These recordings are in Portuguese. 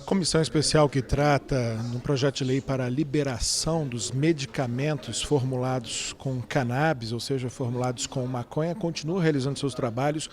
Comissão especial que trata no projeto de lei para a liberação dos medicamentos formulados com cannabis, ou seja, formulados com maconha, continua realizando seus trabalhos,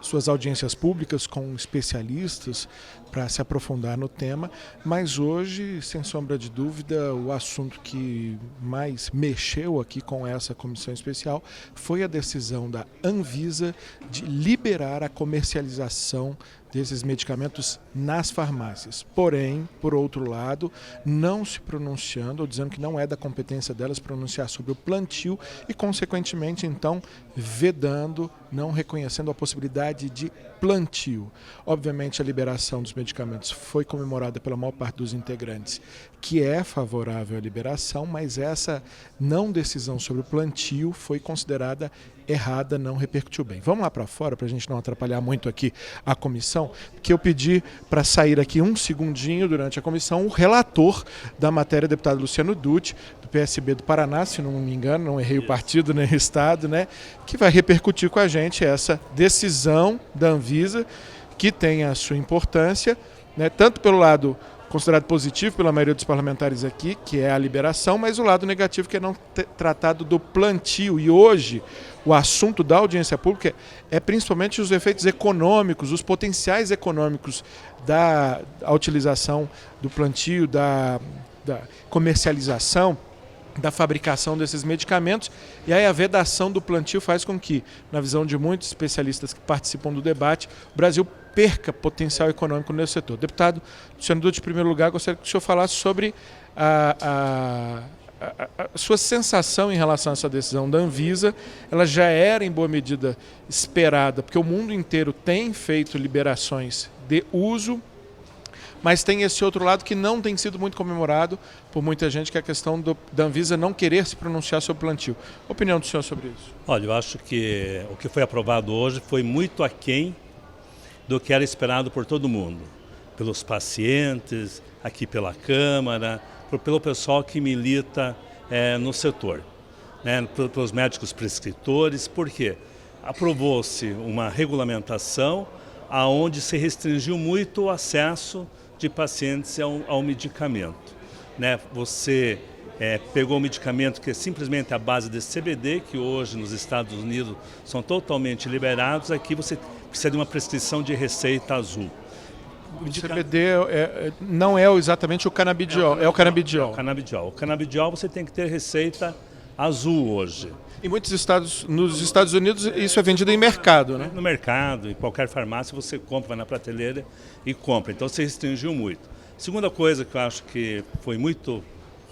suas audiências públicas com especialistas para se aprofundar no tema, mas hoje, sem sombra de dúvida, o assunto que mais mexeu aqui com essa comissão especial foi a decisão da Anvisa de liberar a comercialização desses medicamentos nas farmácias. Porém, por outro lado, não se pronunciando, ou dizendo que não é da competência delas pronunciar sobre o plantio e, consequentemente, então, vedando, não reconhecendo a possibilidade de plantio. Obviamente, a liberação dos medicamentos foi comemorada pela maior parte dos integrantes, que é favorável à liberação, mas essa não decisão sobre o plantio foi considerada errada, não repercutiu bem. Vamos lá para fora, para a gente não atrapalhar muito aqui a comissão, que eu pedi para sair aqui um segundinho durante a comissão o relator da matéria, deputado Luciano Dutti, do PSB do Paraná, se não me engano, não errei o partido nem o estado, né, que vai repercutir com a gente essa decisão da Anvisa, que tem a sua importância, né, tanto pelo lado considerado positivo pela maioria dos parlamentares aqui, que é a liberação, mas o lado negativo que é não ter tratado do plantio. E hoje o assunto da audiência pública é principalmente os efeitos econômicos, os potenciais econômicos da utilização do plantio, da comercialização, da fabricação desses medicamentos, e aí a vedação do plantio faz com que, na visão de muitos especialistas que participam do debate, o Brasil perca potencial econômico nesse setor. Deputado Luciano Dutti, em primeiro lugar, gostaria que o senhor falasse sobre a sua sensação em relação a essa decisão da Anvisa. Ela já era, em boa medida, esperada, porque o mundo inteiro tem feito liberações de uso, mas tem esse outro lado que não tem sido muito comemorado por muita gente, que é a questão da Anvisa não querer se pronunciar sobre o plantio. Opinião do senhor sobre isso? Olha, eu acho que o que foi aprovado hoje foi muito aquém do que era esperado por todo mundo, pelos pacientes, aqui pela Câmara, pelo pessoal que milita no setor, né, pelos médicos prescritores. Por quê? Aprovou-se uma regulamentação aonde se restringiu muito o acesso de pacientes ao medicamento, né? Você pegou um medicamento que é simplesmente a base de CBD, que hoje nos Estados Unidos são totalmente liberados, aqui você precisa de uma prescrição de receita azul. O CBD não é exatamente o canabidiol, é o canabidiol. O canabidiol você tem que ter receita azul hoje. Em muitos estados, nos Estados Unidos, isso é vendido em mercado, né? No mercado, em qualquer farmácia você compra, vai na prateleira e compra. Então se restringiu muito. Segunda coisa que eu acho que foi muito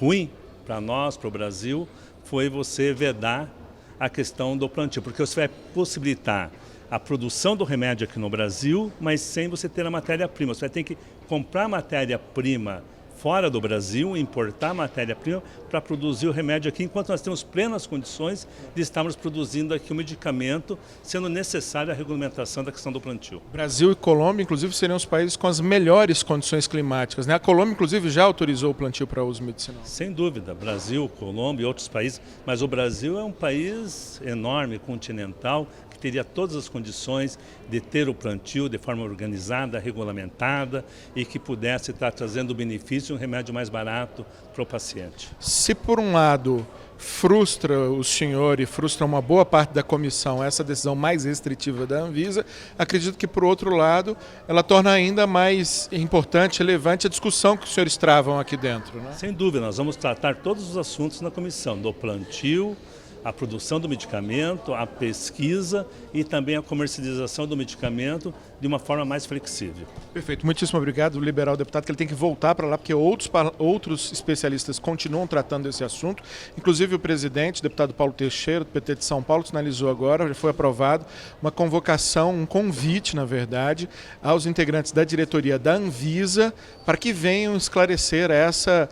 ruim para nós, para o Brasil, foi você vedar a questão do plantio, porque você vai possibilitar a produção do remédio aqui no Brasil, mas sem você ter a matéria-prima. Você vai ter que comprar matéria-prima fora do Brasil, importar matéria-prima para produzir o remédio aqui, enquanto nós temos plenas condições de estarmos produzindo aqui o medicamento, sendo necessária a regulamentação da questão do plantio. Brasil e Colômbia, inclusive, seriam os países com as melhores condições climáticas, né? A Colômbia, inclusive, já autorizou o plantio para uso medicinal. Sem dúvida, Brasil, Colômbia e outros países, mas o Brasil é um país enorme, continental, que teria todas as condições de ter o plantio de forma organizada, regulamentada e que pudesse estar trazendo benefício e um remédio mais barato para o paciente. Se por um lado frustra o senhor e frustra uma boa parte da comissão essa decisão mais restritiva da Anvisa, acredito que por outro lado ela torna ainda mais importante, relevante a discussão que os senhores travam aqui dentro, né? Sem dúvida, nós vamos tratar todos os assuntos na comissão, do plantio, a produção do medicamento, a pesquisa e também a comercialização do medicamento de uma forma mais flexível. Perfeito, muitíssimo obrigado. Vou liberar o deputado, que ele tem que voltar para lá, porque outros especialistas continuam tratando desse assunto. Inclusive o presidente, o deputado Paulo Teixeira, do PT de São Paulo, sinalizou agora, já foi aprovado, uma convocação, um convite, na verdade, aos integrantes da diretoria da Anvisa, para que venham esclarecer essa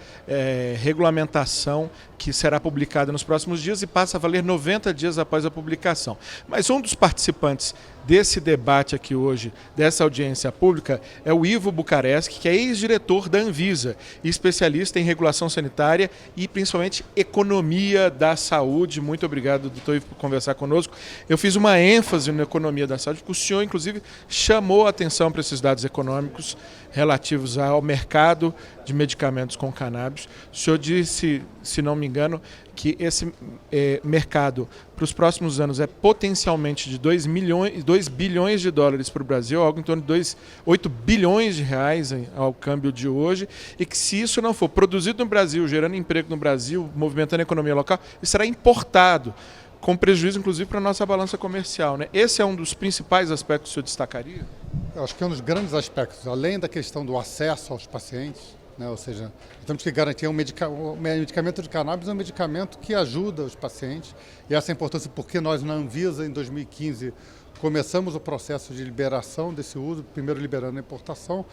regulamentação que será publicada nos próximos dias e passa a valer 90 dias após a publicação. Mas um dos participantes desse debate aqui hoje, dessa audiência pública, é o Ivo Bucaresc, que é ex-diretor da Anvisa e especialista em regulação sanitária e principalmente economia da saúde. Muito obrigado, doutor Ivo, por conversar conosco. Eu fiz uma ênfase na economia da saúde, porque o senhor, inclusive, chamou a atenção para esses dados econômicos relativos ao mercado de medicamentos com cannabis. O senhor disse, se não me engano, que esse mercado para os próximos anos é potencialmente de 2 bilhões de dólares para o Brasil, algo em torno de 8 bilhões de reais ao câmbio de hoje, e que se isso não for produzido no Brasil, gerando emprego no Brasil, movimentando a economia local, isso será importado, com prejuízo inclusive para a nossa balança comercial, né? Esse é um dos principais aspectos que o senhor destacaria? Eu acho que é um dos grandes aspectos, além da questão do acesso aos pacientes, né? Ou seja, temos que garantir o medicamento de cannabis é um medicamento que ajuda os pacientes, e essa é a importância porque nós na Anvisa, em 2015, começamos o processo de liberação desse uso, primeiro liberando a importação,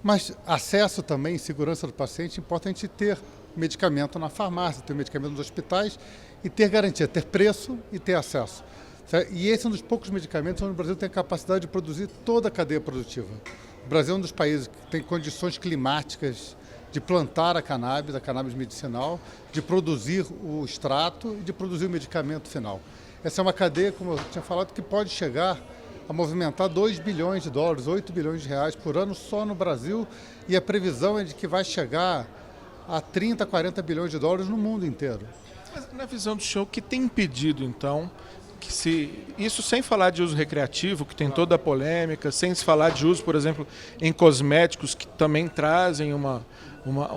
mas acesso também, segurança do paciente, importa a gente ter medicamento na farmácia, ter medicamento nos hospitais e ter garantia, ter preço e ter acesso. E esse é um dos poucos medicamentos onde o Brasil tem a capacidade de produzir toda a cadeia produtiva. O Brasil é um dos países que tem condições climáticas de plantar a cannabis medicinal, de produzir o extrato e de produzir o medicamento final. Essa é uma cadeia, como eu tinha falado, que pode chegar a movimentar 2 bilhões de dólares, 8 bilhões de reais por ano só no Brasil, e a previsão é de que vai chegar a 30, 40 bilhões de dólares no mundo inteiro. Mas, na visão do senhor, o que tem impedido, então, isso sem falar de uso recreativo, que tem toda a polêmica, sem se falar de uso, por exemplo, em cosméticos, que também trazem uma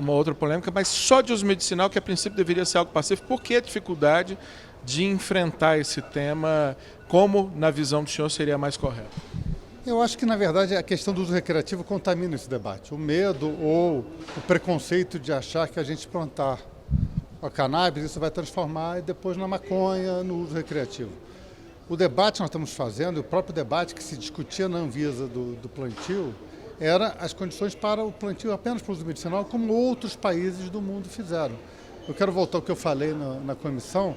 outra polêmica, mas só de uso medicinal, que a princípio deveria ser algo pacífico, por que a dificuldade de enfrentar esse tema, como, na visão do senhor, seria mais correto? Eu acho que, na verdade, a questão do uso recreativo contamina esse debate. O medo ou o preconceito de achar que a gente plantar a cannabis, isso vai transformar depois na maconha, no uso recreativo. O debate que nós estamos fazendo, o próprio debate que se discutia na Anvisa do plantio, era as condições para o plantio apenas para o uso medicinal, como outros países do mundo fizeram. Eu quero voltar ao que eu falei na comissão.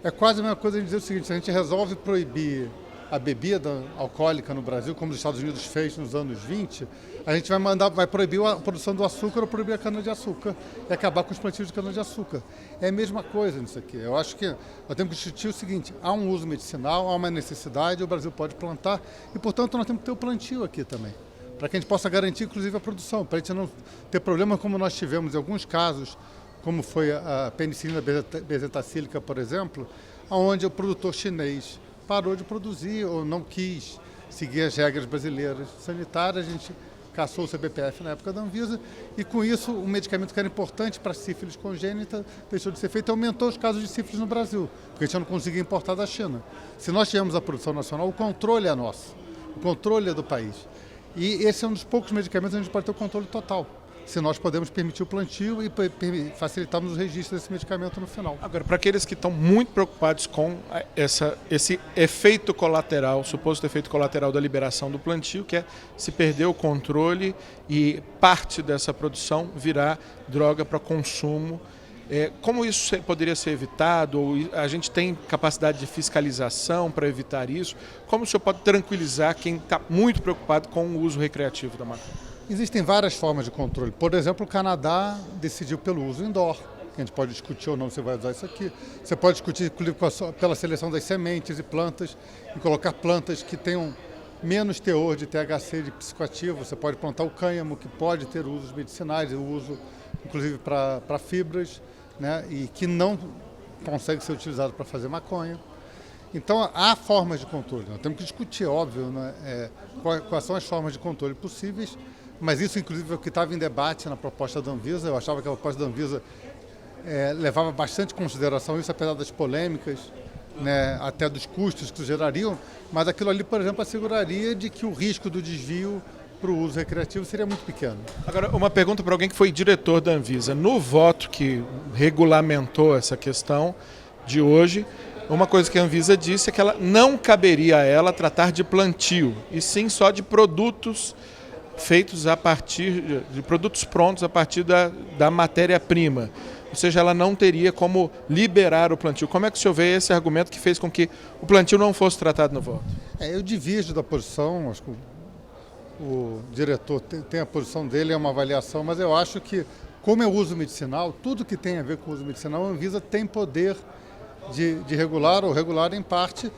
É quase a mesma coisa de dizer o seguinte: se a gente resolve proibir a bebida alcoólica no Brasil, como os Estados Unidos fez nos anos 20, a gente vai proibir a produção do açúcar ou proibir a cana-de-açúcar e acabar com os plantios de cana-de-açúcar. É a mesma coisa nisso aqui. Eu acho que nós temos que discutir o seguinte: há um uso medicinal, há uma necessidade, o Brasil pode plantar e, portanto, nós temos que ter o plantio aqui também, para que a gente possa garantir, inclusive, a produção, para a gente não ter problema como nós tivemos em alguns casos, como foi a penicilina bezetacílica, por exemplo, onde o produtor chinês parou de produzir ou não quis seguir as regras brasileiras sanitárias. A gente caçou o CBPF na época da Anvisa e, com isso, o medicamento que era importante para sífilis congênita deixou de ser feito e aumentou os casos de sífilis no Brasil, porque a gente não conseguia importar da China. Se nós tivermos a produção nacional, o controle é nosso, o controle é do país. E esse é um dos poucos medicamentos onde a gente pode ter o controle total, se nós podemos permitir o plantio e facilitarmos o registro desse medicamento no final. Agora, para aqueles que estão muito preocupados com esse efeito colateral, suposto efeito colateral da liberação do plantio, que é se perder o controle e parte dessa produção virar droga para consumo, como isso poderia ser evitado? Ou a gente tem capacidade de fiscalização para evitar isso? Como o senhor pode tranquilizar quem está muito preocupado com o uso recreativo da maconha? Existem várias formas de controle. Por exemplo, o Canadá decidiu pelo uso indoor, que a gente pode discutir ou não se vai usar isso aqui. Você pode discutir, inclusive, pela seleção das sementes e plantas, e colocar plantas que tenham menos teor de THC, de psicoativo. Você pode plantar o cânhamo, que pode ter usos medicinais, o uso, inclusive, para fibras, né, e que não consegue ser utilizado para fazer maconha. Então, há formas de controle. Nós temos que discutir, óbvio, né, quais são as formas de controle possíveis, mas isso, inclusive, é o que estava em debate na proposta da Anvisa. Eu achava que a proposta da Anvisa levava bastante consideração isso, apesar das polêmicas, né, até dos custos que isso gerariam, mas aquilo ali, por exemplo, asseguraria de que o risco do desvio para o uso recreativo seria muito pequeno. Agora, uma pergunta para alguém que foi diretor da Anvisa. No voto que regulamentou essa questão de hoje, uma coisa que a Anvisa disse é que ela não caberia a ela tratar de plantio, e sim só de produtos feitos a partir de produtos prontos a partir da matéria-prima. ou seja, ela não teria como liberar o plantio. Como é que o senhor vê esse argumento que fez com que o plantio não fosse tratado no voto? Eu divirjo da posição, acho que o diretor tem a posição dele, é uma avaliação, mas eu acho que, como é uso medicinal, tudo que tem a ver com uso medicinal, a Anvisa tem poder de regular ou regular em parte,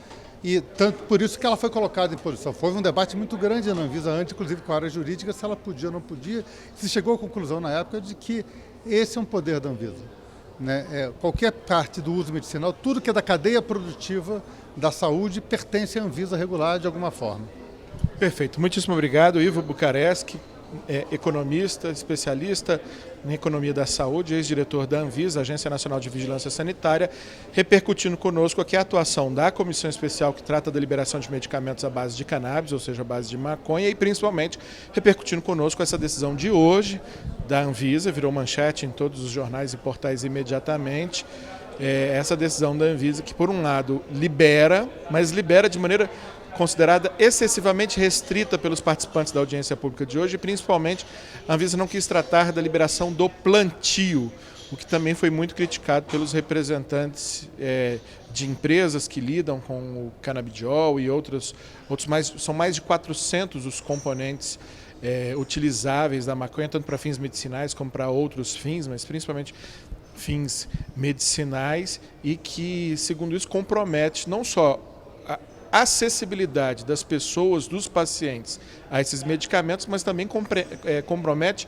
e tanto por isso que ela foi colocada em posição. Foi um debate muito grande na Anvisa antes, inclusive com a área jurídica, se ela podia ou não podia. Se chegou à conclusão na época de que esse é um poder da Anvisa. Né? Qualquer parte do uso medicinal, tudo que é da cadeia produtiva da saúde, pertence à Anvisa regular de alguma forma. Perfeito. Muitíssimo obrigado, Ivo Bucaresc, economista, especialista em economia da saúde, ex-diretor da Anvisa, Agência Nacional de Vigilância Sanitária, repercutindo conosco aqui a atuação da comissão especial que trata da liberação de medicamentos à base de cannabis, ou seja, à base de maconha, e principalmente repercutindo conosco essa decisão de hoje da Anvisa, virou manchete em todos os jornais e portais imediatamente, essa decisão da Anvisa que, por um lado, libera, mas libera de maneira considerada excessivamente restrita pelos participantes da audiência pública de hoje, e principalmente a Anvisa não quis tratar da liberação do plantio, o que também foi muito criticado pelos representantes de empresas que lidam com o canabidiol e outros são mais de 400 os componentes utilizáveis da maconha, tanto para fins medicinais como para outros fins, mas principalmente fins medicinais, e que, segundo isso, compromete não só a acessibilidade das pessoas, dos pacientes a esses medicamentos, mas também compromete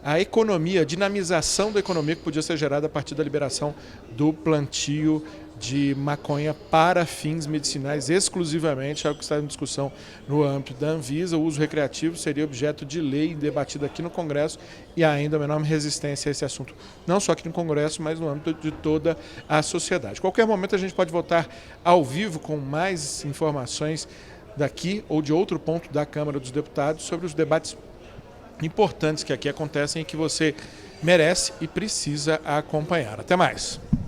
a economia, a dinamização da economia que podia ser gerada a partir da liberação do plantio de maconha para fins medicinais exclusivamente, algo que está em discussão no âmbito da Anvisa. O uso recreativo seria objeto de lei debatido aqui no Congresso, e ainda uma enorme resistência a esse assunto, não só aqui no Congresso, mas no âmbito de toda a sociedade. Qualquer momento a gente pode voltar ao vivo com mais informações daqui ou de outro ponto da Câmara dos Deputados sobre os debates importantes que aqui acontecem e que você merece e precisa acompanhar. Até mais!